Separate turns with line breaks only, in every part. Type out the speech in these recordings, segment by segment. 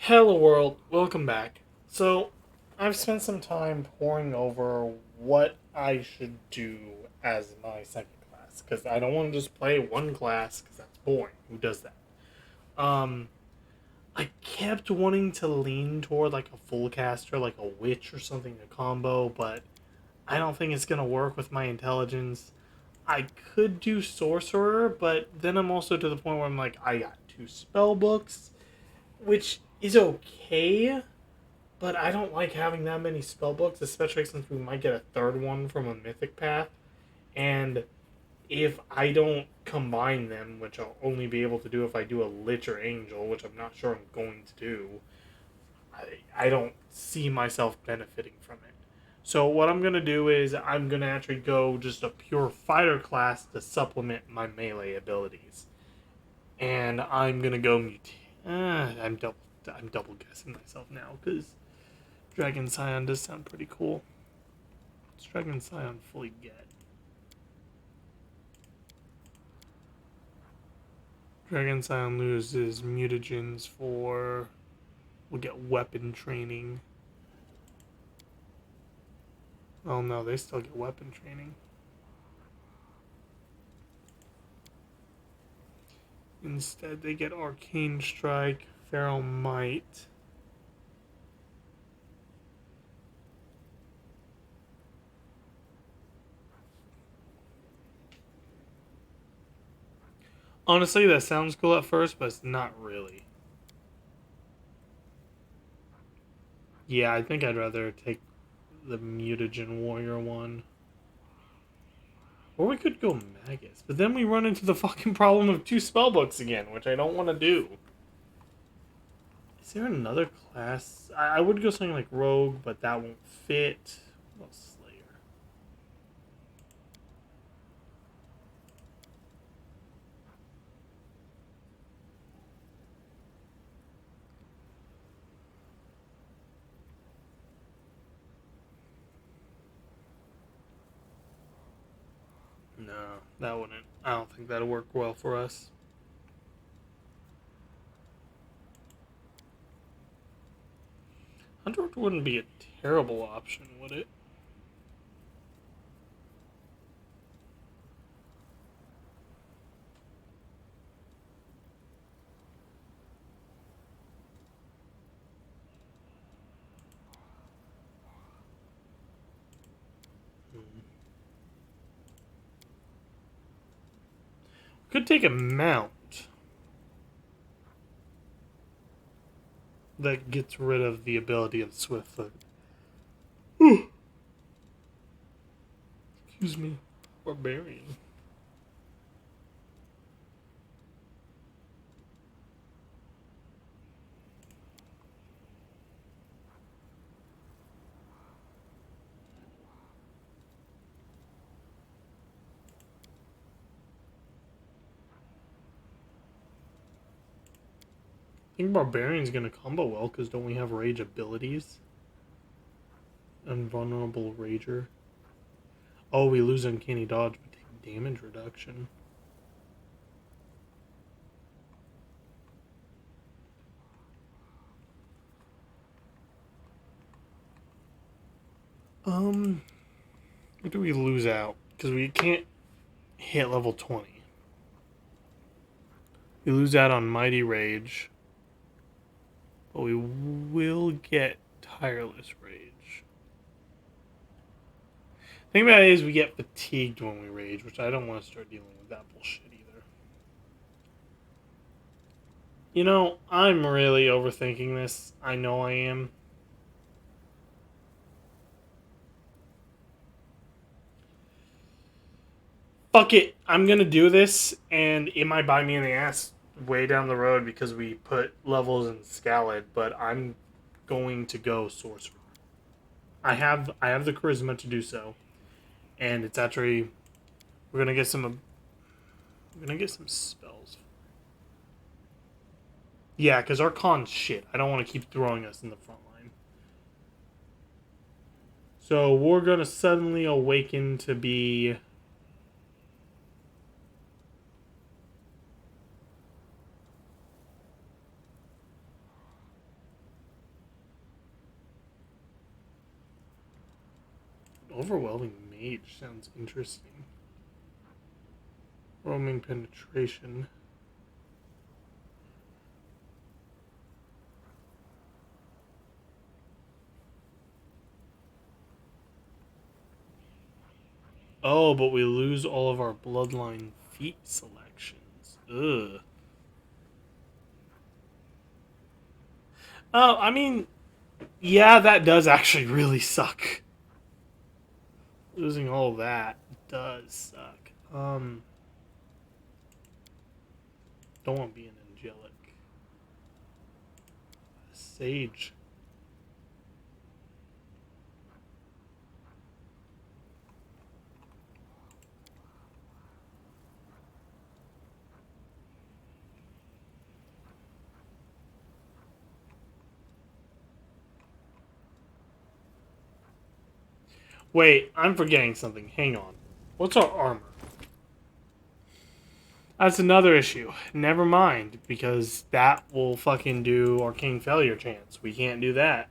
Hello world, welcome back. So, I've spent some time poring over what I should do as my second class because I don't want to just play one class because that's boring. Who does that? Um, I kept wanting to lean toward like a full caster, like a witch or something, a combo, but I don't think it's gonna work with my intelligence. I could do sorcerer, but then I'm also to the point where I'm like, I got two spell books, which is okay, but I don't like having that many spell books, especially since we might get a third one from a mythic path. And if I don't combine them, which I'll only be able to do if I do a lich or angel, which I'm not sure I'm going to do, I don't see myself benefiting from it. So what I'm gonna do is I'm gonna actually go just a pure fighter class to supplement my melee abilities, and I'm gonna go mute. I'm double guessing myself now because Dragon Scion does sound pretty cool. What's Dragon Scion fully get? Dragon Scion loses mutagens for. We'll get weapon training. Oh no, they still get weapon training. Instead, they get Arcane Strike, Feral Might. Honestly, that sounds cool at first, but it's not really. Yeah, I think I'd rather take the Mutagen Warrior one. Or we could go Magus, but then we run into the fucking problem of two spellbooks again, which I don't want to do. Is there another class? I would go something like Rogue, but that won't fit. What Slayer? No, that wouldn't. I don't think that'd work well for us. Hunter wouldn't be a terrible option, would it? Hmm. Could take a mount that gets rid of the ability of Swiftfoot. Excuse me. Barbarian. I think Barbarian's gonna combo well because don't we have rage abilities? Invulnerable Rager. Oh, we lose Uncanny Dodge, but take damage reduction. What do we lose out? Because we can't hit level 20. We lose out on Mighty Rage, but we will get Tireless Rage. The thing about it is we get fatigued when we rage, which I don't want to start dealing with that bullshit either. You know, I'm really overthinking this. I know I am. Fuck it. I'm gonna do this, and it might bite me in the ass way down the road because we put levels in Scaled, but I'm going to go Sorcerer. I have the charisma to do so, and it's actually we're gonna get some spells. Yeah, because our con's shit. I don't want to keep throwing us in the front line. So we're gonna suddenly awaken to be. Overwhelming Mage sounds interesting. Roaming Penetration. Oh, but we lose all of our Bloodline feat selections. Ugh. Oh, I mean, yeah, that does actually really suck. Losing all that does suck. Don't want to be an angelic. Sage. Wait, I'm forgetting something. Hang on. What's our armor? That's another issue. Never mind, because that will fucking do Arcane Failure chance. We can't do that.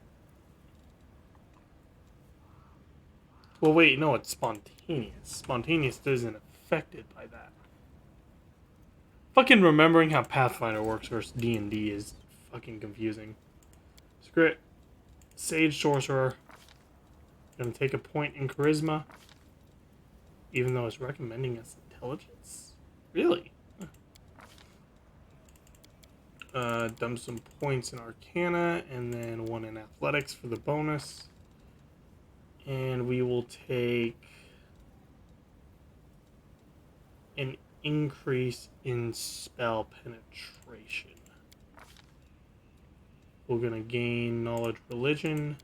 Well, wait, no, it's spontaneous. Spontaneous isn't affected by that. Fucking remembering how Pathfinder works versus D&D is fucking confusing. Screw it. Sage Sorcerer. Gonna take a point in Charisma. Even though it's recommending us Intelligence? Really? Dump some points in Arcana, and then one in Athletics for the bonus. And we will take an increase in spell penetration. We're gonna gain Knowledge Religion.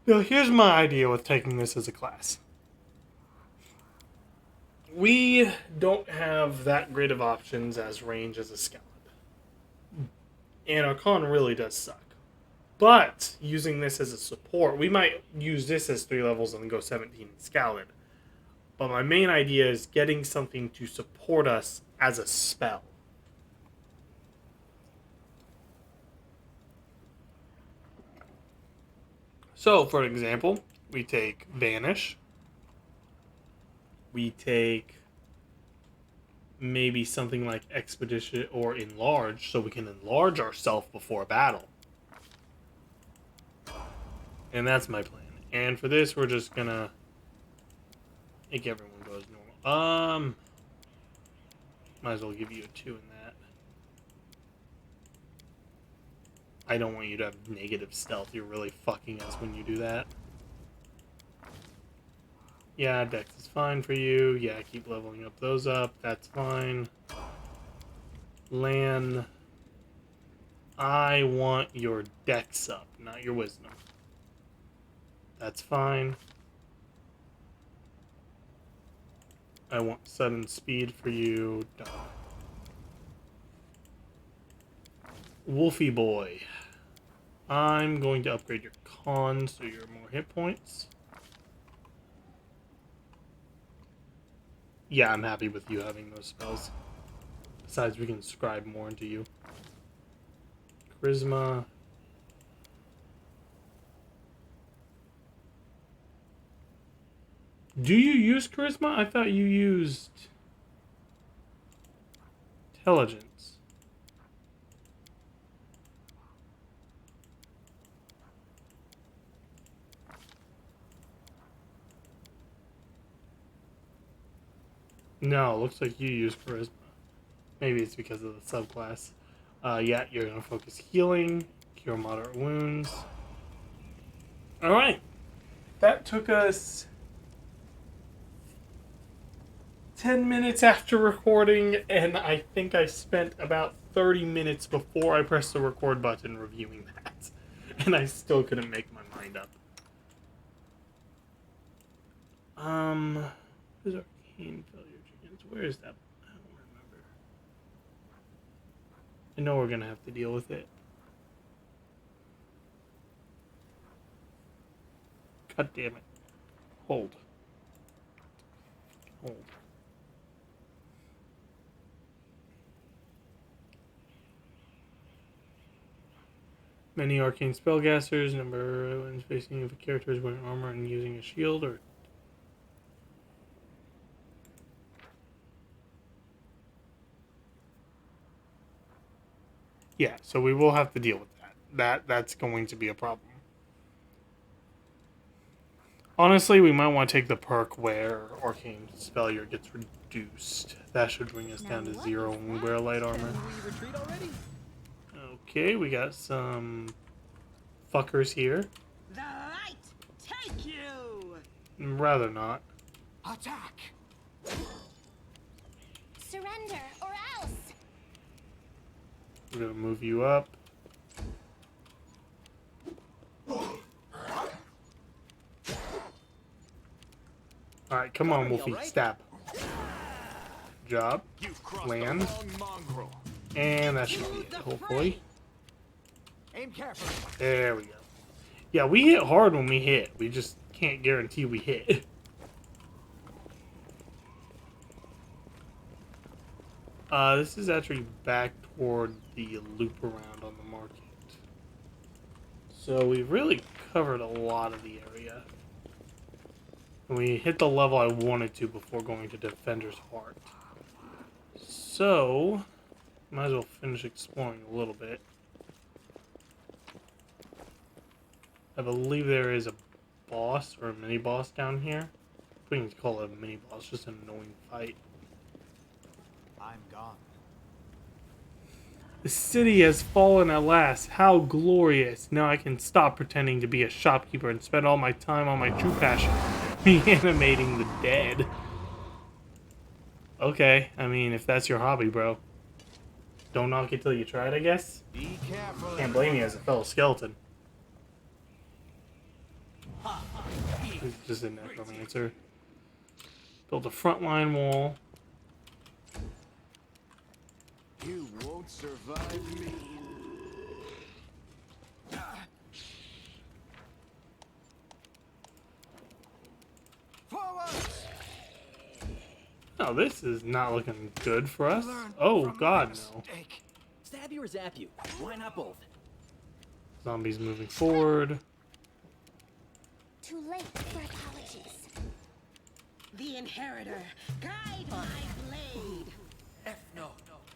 Now, here's my idea with taking this as a class. We don't have that great of options as range as a skeleton. And Arcana really does suck. But using this as a support, we might use this as 3 levels and then go 17 in Scaled. But my main idea is getting something to support us as a spell. So, for example, we take Vanish. We take maybe something like Expedition or Enlarge, so we can enlarge ourselves before battle. And that's my plan. And for this, we're just gonna make everyone go as normal. Might as well give you a 2 in that. I don't want you to have negative stealth. You're really fucking us when you do that. Yeah, Dex is fine for you. Yeah, keep leveling up those up. That's fine. Lan, I want your Dex up, not your Wisdom. That's fine. I want sudden speed for you. Done. Wolfie boy. I'm going to upgrade your con so you're more hit points. Yeah, I'm happy with you having those spells. Besides, we can scribe more into you. Charisma. Do you use Charisma? I thought you used Intelligence. No, looks like you use Charisma. Maybe it's because of the subclass. Yeah, you're going to focus healing, cure moderate wounds. Alright. That took us 10 minutes after recording, and I think I spent about 30 minutes before I pressed the record button reviewing that. And I still couldn't make my mind up. Where's Arcane Failure Chickens? Where is that? I don't remember. I know we're gonna have to deal with it. God damn it. Hold. Hold. Many arcane spellcasters, number when facing if a character is wearing armor and using a shield or... Yeah, so we will have to deal with that. That's going to be a problem. Honestly, we might want to take the perk where Arcane Spellier gets reduced. That should bring us down to 0 when we wear light armor. Okay, we got some fuckers here.
The light take you.
Rather not.
Attack.
Surrender or else.
We're gonna move you up. Alright, come on, Wolfie. Stab. Good job. Land. And that should be it, hopefully.
Aim carefully.
There we go. Yeah, we hit hard when we hit. We just can't guarantee we hit. This is actually back toward the loop around on the market. So we've really covered a lot of the area. And we hit the level I wanted to before going to Defender's Heart. So, might as well finish exploring a little bit. I believe there is a boss or a mini boss down here. We can call it a mini boss, just an annoying fight.
I'm gone.
The city has fallen at last. How glorious. Now I can stop pretending to be a shopkeeper and spend all my time on my true passion, reanimating the dead. Okay, I mean, if that's your hobby, bro. Don't knock it till you try it, I guess.
Be careful.
Can't blame you as a fellow skeleton. He's just a necromancer. Build a frontline wall.
You won't survive me. Forward!
Oh, this is not looking good for us. Oh, God, no.
Stab you or zap you? Why not both?
Zombies moving forward.
Too late for apologies.
The Inheritor, guide my blade.
F no.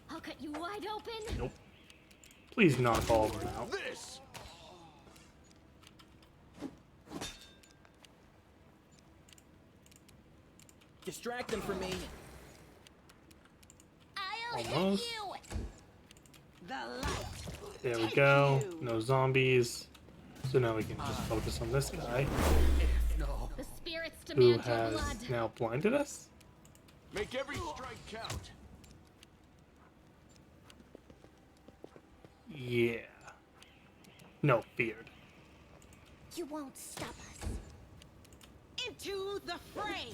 I'll cut you wide open.
Nope. Please knock all of them out.
This.
Distract them from me.
I'll
Almost.
hit you.
The light.
There we go. No zombies. So now we can just focus on this guy
No.
The spirits
who
demand your
has
blood.
now blinded us.
Make every strike count.
Yeah. No, feared.
You won't stop us.
Into the fray.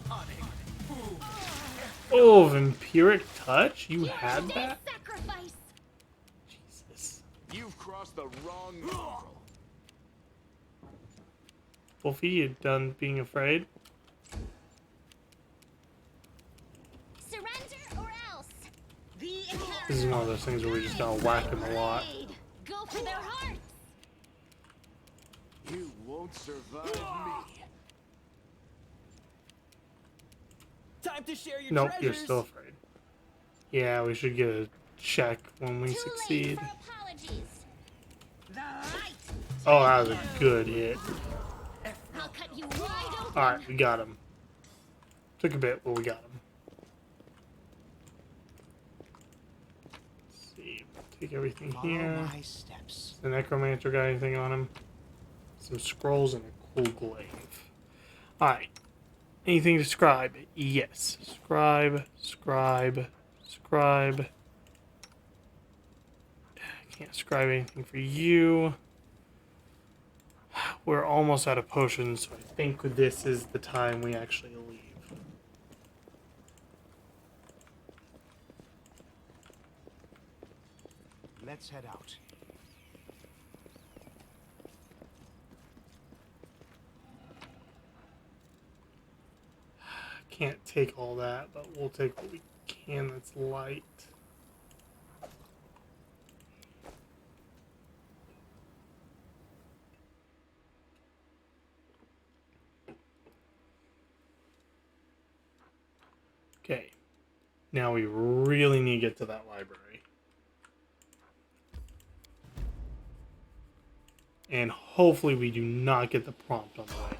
Oh, vampiric touch? You had
Today's
that?
sacrifice.
Jesus.
You've crossed the wrong mongrel.
Wolfie, you done being afraid?
Surrender or else.
The
This is one of those things where we just gotta whack him a lot.
Go for their hearts.
You won't survive me.
Time to share your
Nope,
treasures.
you're still afraid. Yeah, we should get a check when we
Too late
succeed.
for apologies.
The light.
Oh, that was a good hit.
I'll cut you wide open.
Alright, we got him. Took a bit, but we got him. Let's see. Take everything
Follow
here.
my steps.
The necromancer got anything on him? Some scrolls and a cool glaive. Alright. Anything to scribe? Yes. Scribe, scribe, scribe. Can't scribe anything for you. We're almost out of potions, so I think this is the time we actually leave.
Let's head out.
Can't take all that, but we'll take what we can that's light. Okay. Now we really need to get to that library. And hopefully we do not get the prompt on the way.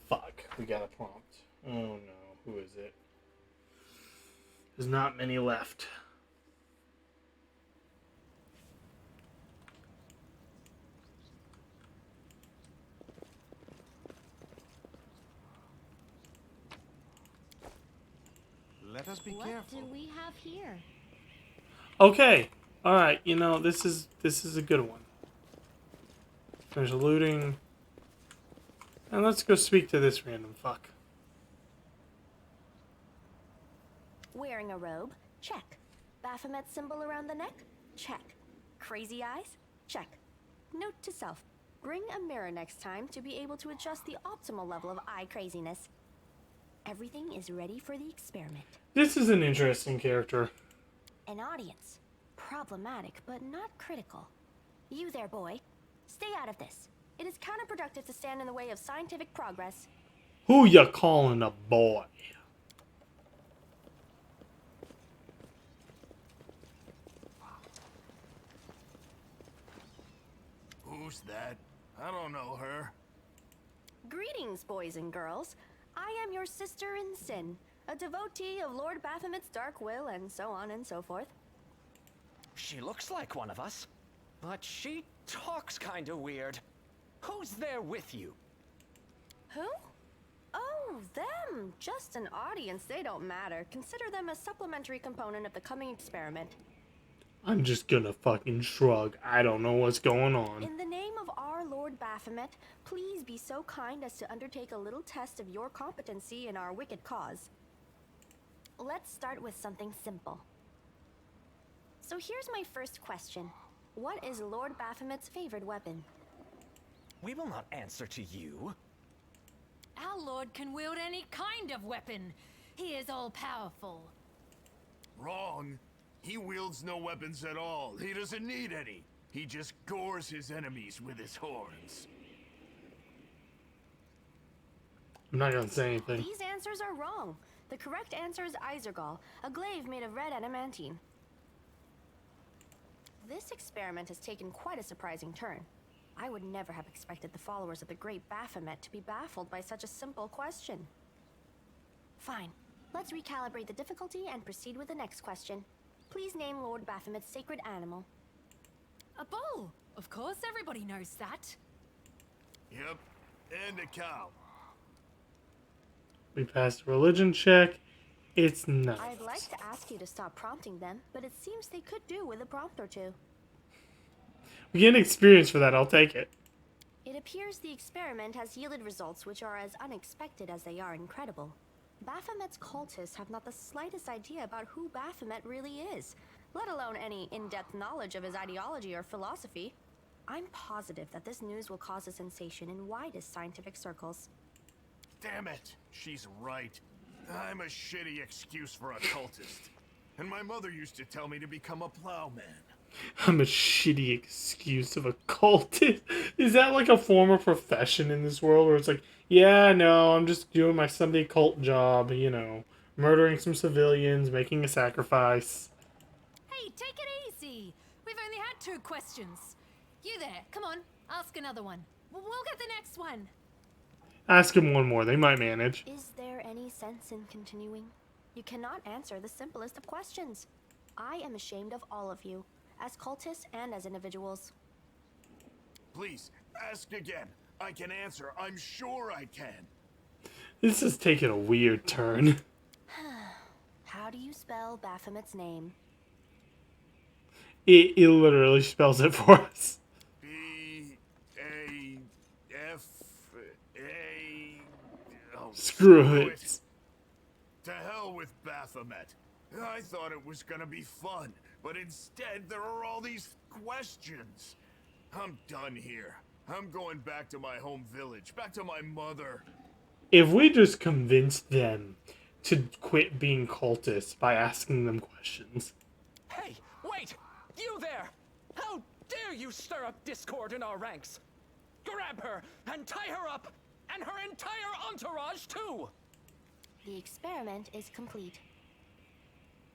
Fuck, we got a prompt. Oh no, who is it? There's not many left.
Let us be
What
careful.
do we have here?
Okay. Alright, you know, this is a good one. Finish looting. And let's go speak to this random fuck.
Wearing a robe? Check. Baphomet symbol around the neck? Check. Crazy eyes? Check. Note to self. Bring a mirror next time to be able to adjust the optimal level of eye craziness. Everything is ready for the experiment.
This is an interesting character.
An audience. Problematic, but not critical. You there, boy. Stay out of this. It is counterproductive to stand in the way of scientific progress.
Who ya calling a boy?
Who's that? I don't know her.
Greetings, boys and girls. I am your sister in sin, a devotee of Lord Baphomet's dark will, and so on and so forth.
She looks like one of us, but she talks kinda weird. Who's there with you?
Who? Oh, them. Just an audience. They don't matter. Consider them a supplementary component of the coming experiment.
I'm just gonna fucking shrug. I don't know what's going on.
In the name of our Lord Baphomet, please be so kind as to undertake a little test of your competency in our wicked cause. Let's start with something simple. So here's my first question. What is Lord Baphomet's favorite weapon?
We will not answer to you.
Our lord can wield any kind of weapon. He is all-powerful.
Wrong. He wields no weapons at all. He doesn't need any. He just gores his enemies with his horns.
I'm not gonna say anything.
These answers are wrong. The correct answer is Isergall, a glaive made of red adamantine. This experiment has taken quite a surprising turn. I would never have expected the followers of the great Baphomet to be baffled by such a simple question. Fine. Let's recalibrate the difficulty and proceed with the next question. Please name Lord Baphomet's sacred animal.
A bull. Of course, everybody knows that.
Yep. And a cow.
We passed a religion check. It's nice.
I'd like to ask you to stop prompting them, but it seems they could do with a prompt or two.
We get an experience for that. I'll take it.
It appears the experiment has yielded results which are as unexpected as they are incredible. Baphomet's cultists have not the slightest idea about who Baphomet really is, let alone any in-depth knowledge of his ideology or philosophy. I'm positive that this news will cause a sensation in widest scientific circles.
Damn it. She's right. I'm a shitty excuse for a cultist. And my mother used to tell me to become a plowman.
I'm a shitty excuse of a cultist. Is that like a form of profession in this world where it's like, yeah, no, I'm just doing my Sunday cult job, you know, murdering some civilians, making a sacrifice.
Hey, take it easy. We've only had 2 questions. You there, come on, ask another one. We'll get the next one.
Ask him one more. They might manage.
Is there any sense in continuing? You cannot answer the simplest of questions. I am ashamed of all of you, as cultists and as individuals.
Please, ask again. I can answer. I'm sure I can.
This is taking a weird turn.
How do you spell Baphomet's name?
It literally spells it for us.
B-A-F-A... Oh,
Screw it.
To hell with Baphomet. I thought it was gonna be fun, but instead there are all these questions. I'm done here. I'm going back to my home village, back to my mother.
If we just convince them to quit being cultists by asking them questions.
Hey, wait! You there! How dare you stir up discord in our ranks? Grab her and tie her up, and her entire entourage too!
The experiment is complete.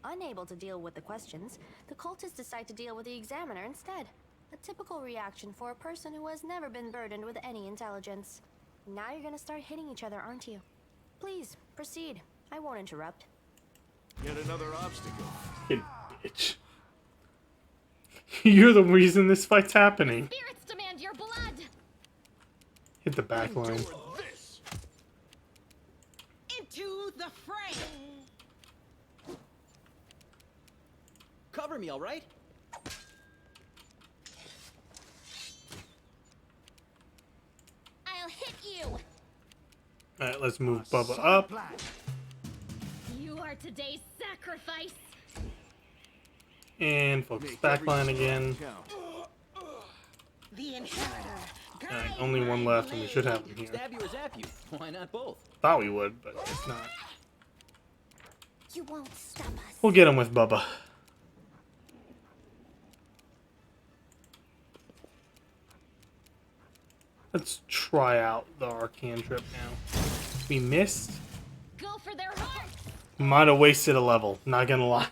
Unable to deal with the questions, the cultists decide to deal with the examiner instead. A typical reaction for a person who has never been burdened with any intelligence. Now you're gonna start hitting each other, aren't you? Please, proceed. I won't interrupt.
Yet another obstacle.
You bitch. You're the reason this fight's happening.
Spirits demand your blood!
Hit the back line.
This.
Into the fray!
Cover me, all right?
I'll hit you!
Alright, let's move Bubba up.
You are today's sacrifice!
And focus backline again.
The inheritor.
Alright, only one left, and we should have him here.
Stab you or zap you. Why not both?
Thought we would, but it's not.
You won't stop us.
We'll get him with Bubba. Let's try out the Arcane trip now. We missed.
Go for their hearts!
Might have wasted a level, not gonna lie.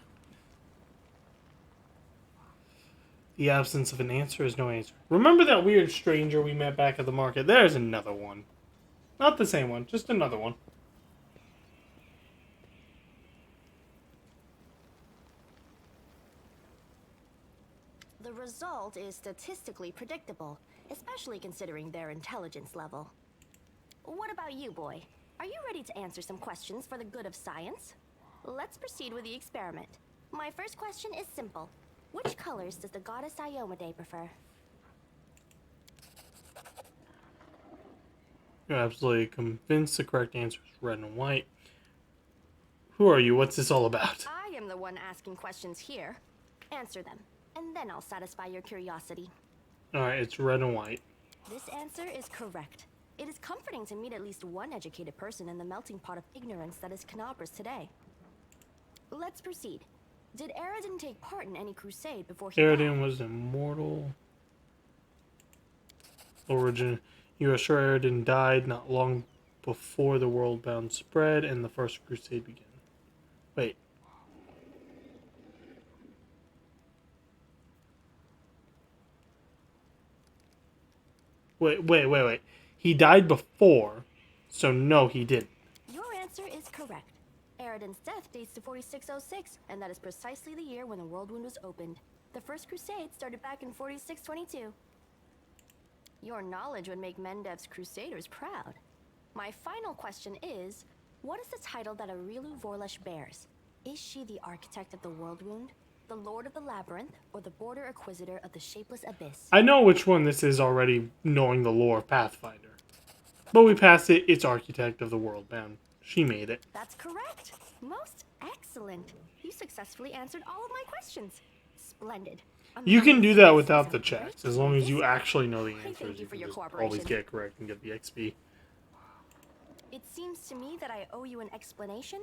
The absence of an answer is no answer. Remember that weird stranger we met back at the market? There's another one. Not the same one, just another one.
The result is statistically predictable, especially considering their intelligence level. What about you, boy? Are you ready to answer some questions for the good of science? Let's proceed with the experiment. My first question is simple. Which colors does the goddess Iomade prefer?
You're absolutely convinced the correct answer is red and white. Who are you? What's this all about?
I am the one asking questions here. Answer them, and then I'll satisfy your curiosity.
Alright, it's red and white.
This answer is correct. It is comforting to meet at least one educated person in the melting pot of ignorance that is Knobras today. Let's proceed. Did Aradin take part in any crusade before he died?
Aradin was immortal. Origin. You are sure Aradin died not long before the Worldbound spread and the First Crusade began. Wait. Wait. He died before, so no, he didn't.
Your answer is correct. Aradin's death dates to 4606, and that is precisely the year when the World Wound was opened. The First Crusade started back in 4622. Your knowledge would make Mendev's Crusaders proud. My final question is, what is the title that Arilu Vorlesh bears? Is she the architect of the World Wound, the Lord of the Labyrinth, or the Border Acquisitor of the Shapeless Abyss?
I know which one this is already, knowing the lore of Pathfinder. But we passed it, it's Architect of the Worldbound. She made it.
That's correct. Most excellent. You successfully answered all of my questions. Splendid.
You can do that without the checks, as long as you actually know the answers.
Thank you
You
for
can
your
just
cooperation.
always get it correct and get the XP.
It seems to me that I owe you an explanation.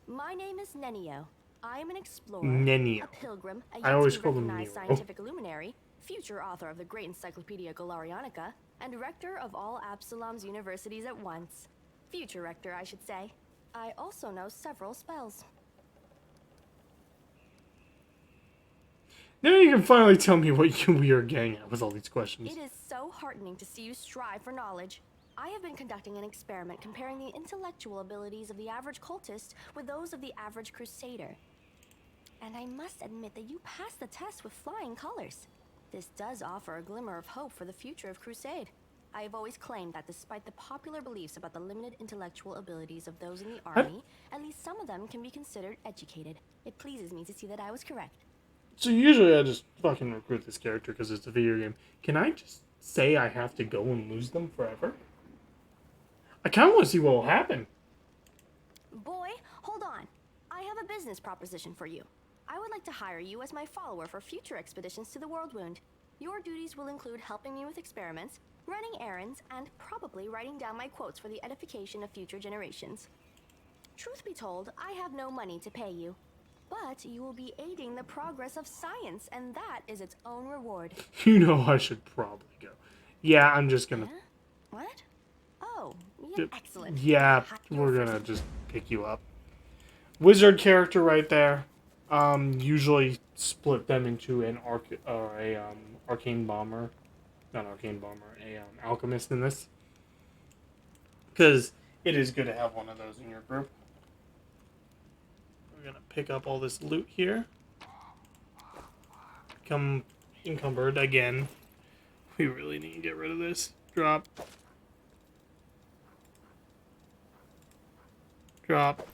My name is Nenio. I am an explorer,
Nenio.
a pilgrim, a
I
yet
always
to be
call him
recognized
Nero.
scientific luminary, future author of the great Encyclopedia Galarianica, and rector of all Absalom's universities at once. Future rector, I should say. I also know several spells.
Now you can finally tell me what we are getting at with all these questions.
It is so heartening to see you strive for knowledge. I have been conducting an experiment comparing the intellectual abilities of the average cultist with those of the average crusader. And I must admit that you passed the test with flying colors. This does offer a glimmer of hope for the future of Crusade. I have always claimed that despite the popular beliefs about the limited intellectual abilities of those in the army, at least some of them can be considered educated. It pleases me to see that I was correct.
So usually I just fucking recruit this character because it's a video game. Can I just say I have to go and lose them forever? I kind of want to see what will happen.
Boy, hold on. I have a business proposition for you. I would like to hire you as my follower for future expeditions to the World Wound. Your duties will include helping me with experiments, running errands, and probably writing down my quotes for the edification of future generations. Truth be told, I have no money to pay you. But you will be aiding the progress of science, and that is its own reward.
You know I should probably go. Yeah, I'm just gonna...
Huh? What? Oh, yeah, excellent.
Yeah,
Your
we're
first-
gonna just pick you up. Wizard character right there. Usually split them into an arcane bomber, not arcane bomber, alchemist in this, because it is good to have one of those in your group. We're gonna pick up all this loot here. Become encumbered again. We really need to get rid of this. Drop. Drop.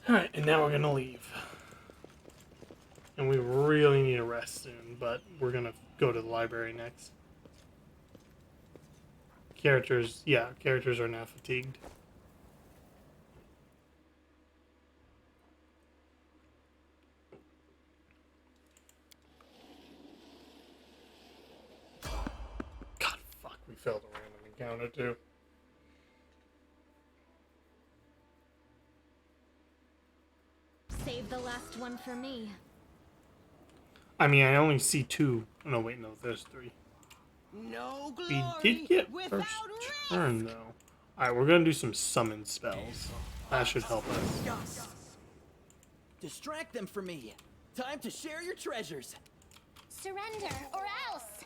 Alright, and now we're gonna leave. And we really need a rest soon, but we're gonna go to the library next. Characters are now fatigued. God, fuck, we failed a random encounter too.
Save the last one for me.
I mean, I only see 2. No, wait, no, there's 3.
No
We
glory
did get
without
first
risk.
turn, though. Alright, we're gonna do some summon spells. That should help us.
Distract them for me. Time to share your treasures.
Surrender or else.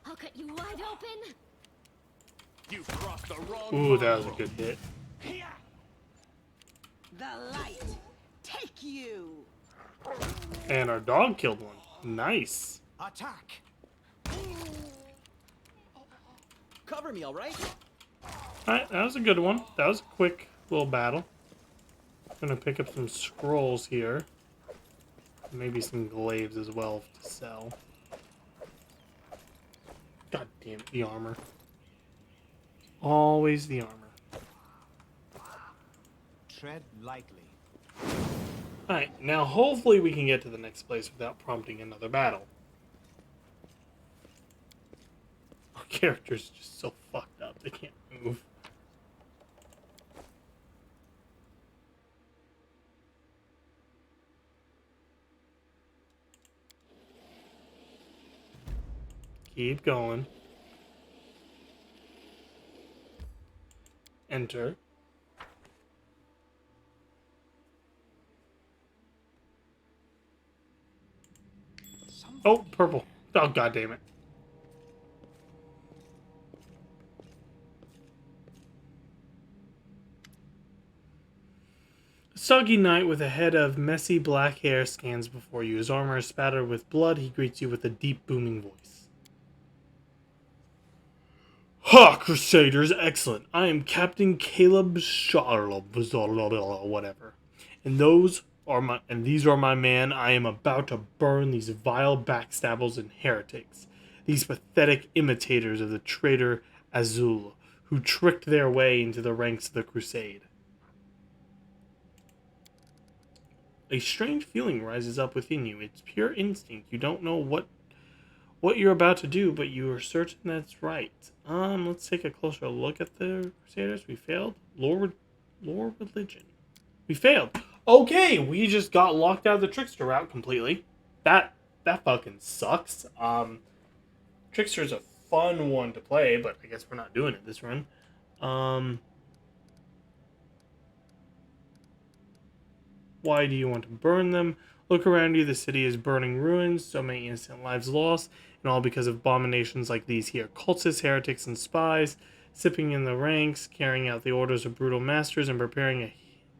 I'll cut you wide open.
You crossed the wrong
Ooh, that was a good hit.
The light. Take you.
And our dog killed one. Nice.
Attack.
Cover me, all right?
Alright, that was a good one. That was a quick little battle. Gonna pick up some scrolls here. Maybe some glaives as well to sell. God damn it, the armor. Always the armor.
Tread lightly.
Alright, now hopefully we can get to the next place without prompting another battle. Our character's just so fucked up, they can't move. Keep going. Enter. Oh, purple. Oh, god damn it. A soggy knight with a head of messy black hair stands before you. His armor is spattered with blood. He greets you with a deep, booming voice. Ha, Crusaders, excellent. I am Captain Caleb Sharlob, whatever. And these are my men. I am about to burn these vile backstabbers and heretics. These pathetic imitators of the traitor Azul, who tricked their way into the ranks of the Crusade. A strange feeling rises up within you. It's pure instinct. You don't know what you're about to do, but you are certain that's right. Let's take a closer look at the Crusaders. We failed. Lore religion. We failed. Okay, we just got locked out of the Trickster route completely. That fucking sucks. Trickster's a fun one to play, but I guess we're not doing it this run. Why do you want to burn them? Look around you, the city is burning ruins, so many innocent lives lost, and all because of abominations like these here. Cultists, heretics, and spies, sipping in the ranks, carrying out the orders of brutal masters, and preparing a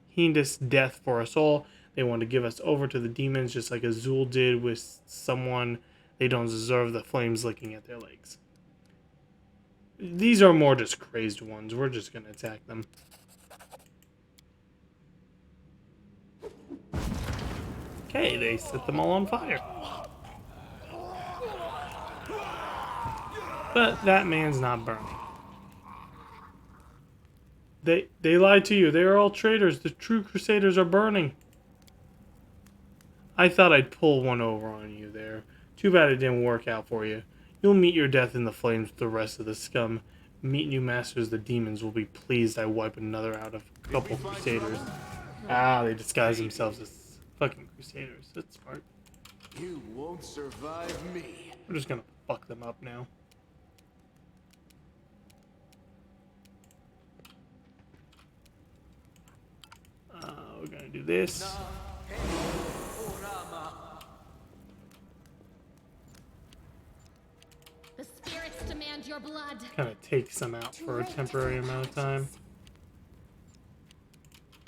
heinous death for us all. They want to give us over to the demons, just like Azul did with someone they don't deserve, the flames licking at their legs. These are more just crazed ones. We're just going to attack them. Okay, they set them all on fire. But that man's not burning. They lied to you. They are all traitors. The true Crusaders are burning. I thought I'd pull one over on you there. Too bad it didn't work out for you. You'll meet your death in the flames with the rest of the scum. Meet new masters, the demons will be pleased I wipe another out of a couple Crusaders. Ah, they disguise themselves as fucking Crusaders. That's smart.
You won't survive me.
We're just gonna fuck them up now. We're gonna do this.
The spirits demand your blood.
Kind of takes them out for a temporary amount of time.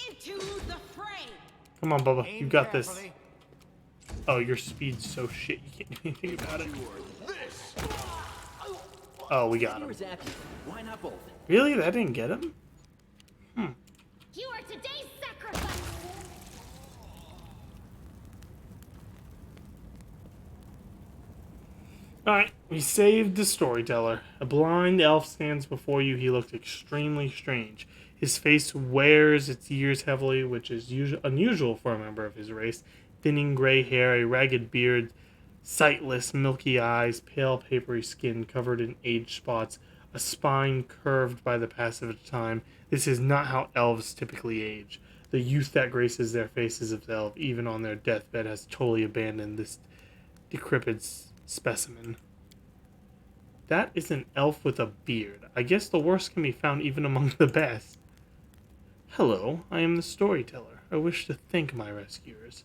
Into the fray.
Come on, Bubba. You
Aim
got this.
carefully.
Oh, your speed's so shit. You can't do anything about it. Oh, we got him.
Why not both?
Really? That didn't get him?
You are today's sacrifice.
Alright, we saved the storyteller. A blind elf stands before you. He looked extremely strange. His face wears its years heavily, which is unusual for a member of his race. Thinning gray hair, a ragged beard, sightless, milky eyes, pale, papery skin covered in age spots, a spine curved by the passage of time. This is not how elves typically age. The youth that graces their faces of elf, even on their deathbed, has totally abandoned this decrepit specimen. That is an elf with a beard. I guess the worst can be found even among the best. Hello, I am the storyteller. I wish to thank my rescuers.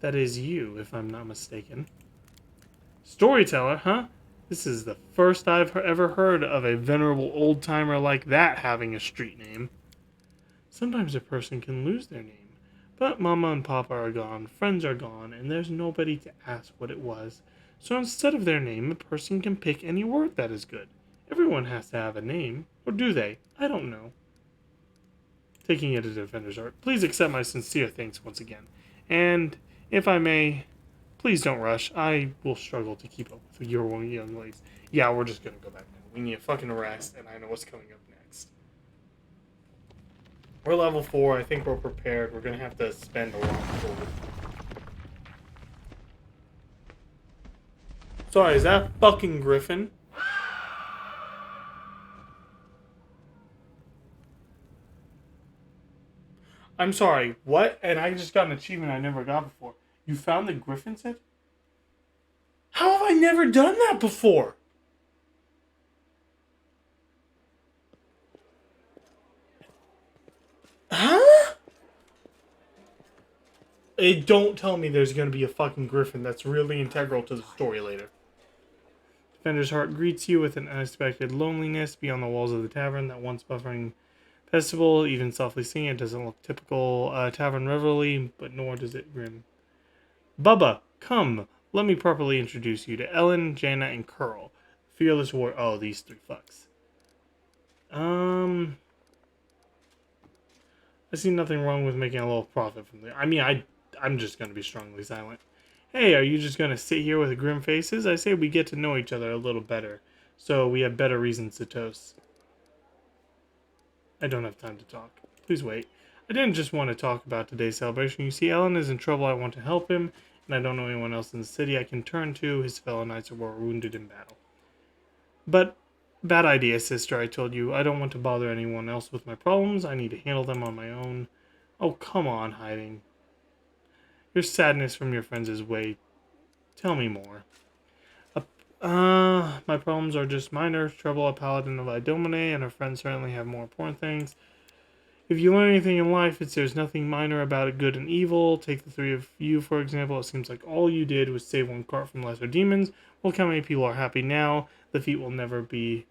That is you, if I'm not mistaken. Storyteller, huh? This is the first I've ever heard of a venerable old-timer like that having a street name. Sometimes a person can lose their name, but Mama and Papa are gone, friends are gone, and there's nobody to ask what it was. So instead of their name, a person can pick any word that is good. Everyone has to have a name, or do they? I don't know. Taking it to Defender's Art, please accept my sincere thanks once again. And, if I may, please don't rush. I will struggle to keep up with your young ladies. Yeah, we're just gonna go back now. We need a fucking rest, and I know what's coming up next. We're level 4. I think we're prepared. We're gonna have to spend a lot of gold. Sorry, is that fucking Griffin? I'm sorry, what? And I just got an achievement I never got before. You found the Griffin set? How have I never done that before? Huh? Don't tell me there's going to be a fucking Griffin that's really integral to the story later. Defender's Heart greets you with an unexpected loneliness beyond the walls of the tavern that once buffering festival, even softly singing. It doesn't look typical tavern revelry, but nor does it grin. Bubba, come. Let me properly introduce you to Ellen, Jana, and Curl. Fearless war. Oh, these three fucks. I see nothing wrong with making a little profit from there. I mean, I'm just going to be strongly silent. Hey, are you just going to sit here with grim faces? I say we get to know each other a little better, so we have better reasons to toast. I don't have time to talk. Please wait. I didn't just want to talk about today's celebration. You see, Ellen is in trouble. I want to help him, and I don't know anyone else in the city I can turn to. His fellow knights were wounded in battle. But, bad idea, sister, I told you. I don't want to bother anyone else with my problems. I need to handle them on my own. Oh, come on, hiding. Your sadness from your friends is way... Tell me more. My problems are just minor. Trouble, a paladin of Idomine, and her friends certainly have more important things. If you learn anything in life, it's there's nothing minor about it, good and evil. Take the three of you, for example. It seems like all you did was save one cart from lesser demons. Look how many people are happy now. The feat will never be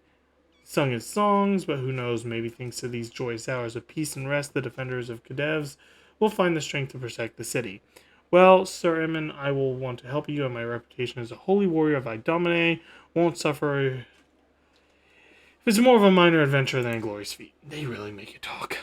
sung as songs, but who knows, maybe thanks to these joyous hours of peace and rest, the defenders of Kadevs will find the strength to protect the city. Well, Sir Emin, I will want to help you, and my reputation as a holy warrior of Idomine won't suffer if it's more of a minor adventure than a glorious feat. They really make you talk.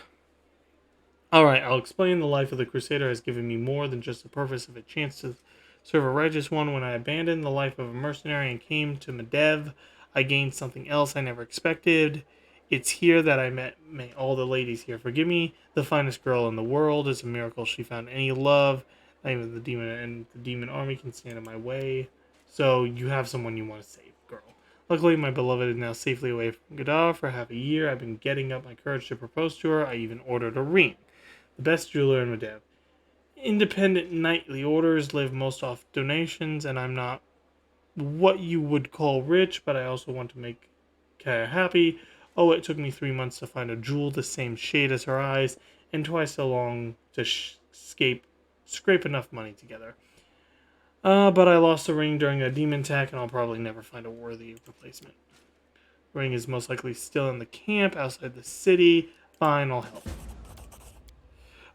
Alright, I'll explain. The life of the Crusader has given me more than just the purpose of a chance to serve a righteous one. When I abandoned the life of a mercenary and came to Medev, I gained something else I never expected. It's here that I met, may all the ladies here forgive me, the finest girl in the world. It's a miracle she found any love. Not even the demon and the demon army can stand in my way. So you have someone you want to save, girl. Luckily, my beloved is now safely away from Gadar for half a year. I've been getting up my courage to propose to her. I even ordered a ring. The best jeweler in Medev. Independent knightly orders live most off donations, and I'm not what you would call rich, but I also want to make Kaya happy. Oh, it took me 3 months to find a jewel the same shade as her eyes, and twice so long to escape scrape enough money together. But I lost a ring during a demon attack, and I'll probably never find a worthy replacement. Ring is most likely still in the camp outside the city. Fine, I'll help.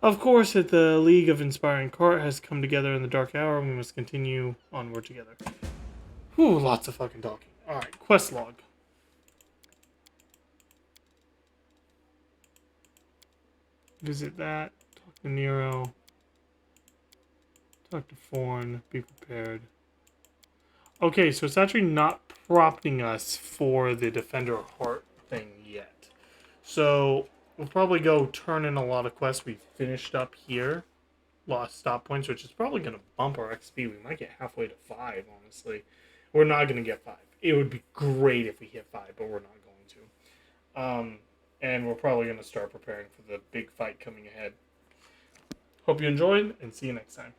Of course, if the League of Inspiring Court has come together in the dark hour, we must continue onward together. Whew, lots of fucking talking. Alright, quest log. Visit that. Talk to Nero. Talk to Forn. Be prepared. Okay, so it's actually not prompting us for the Defender Heart thing yet. So we'll probably go turn in a lot of quests we finished up here. Lost stop points, which is probably going to bump our XP. We might get halfway to 5, honestly. We're not going to get 5. It would be great if we hit 5, but we're not going to. And we're probably going to start preparing for the big fight coming ahead. Hope you enjoyed, and see you next time.